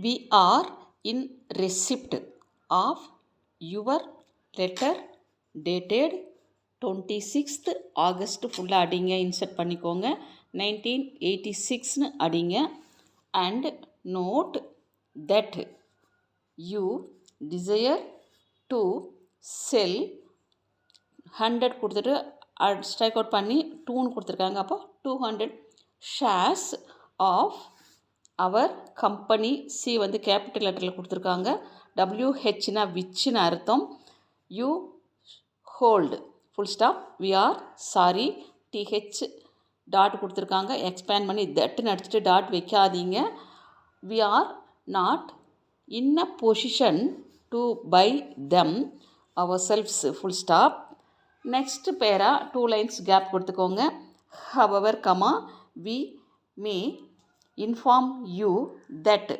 we are in receipt of your letter dated 26th August ஃபுல்லாக அடிங்க, insert பண்ணிக்கோங்க. 1986ன்னு அடிங்க. And note that you desire to sell 100 கொடுத்துட்டு ஸ்ட்ரைக் அவுட் பண்ணி 2ன்னு கொடுத்துருக்காங்க. அப்போ 200 shares of our company. C வந்து கேபிட்டல் லெட்டரில் கொடுத்துருக்காங்க. WHனா விச்சுன்னு அர்த்தம். You hold full stop. We are sorry. TH dot கொடுத்துருக்காங்க. எக்ஸ்பேண்ட் பண்ணி தட்டுன்னு அடிச்சுட்டு டாட் வைக்காதீங்க. We are not in a position to buy them ourselves full stop. Next para 2 lines gap கொடுத்துக்கோங்க. However comma we may inform you that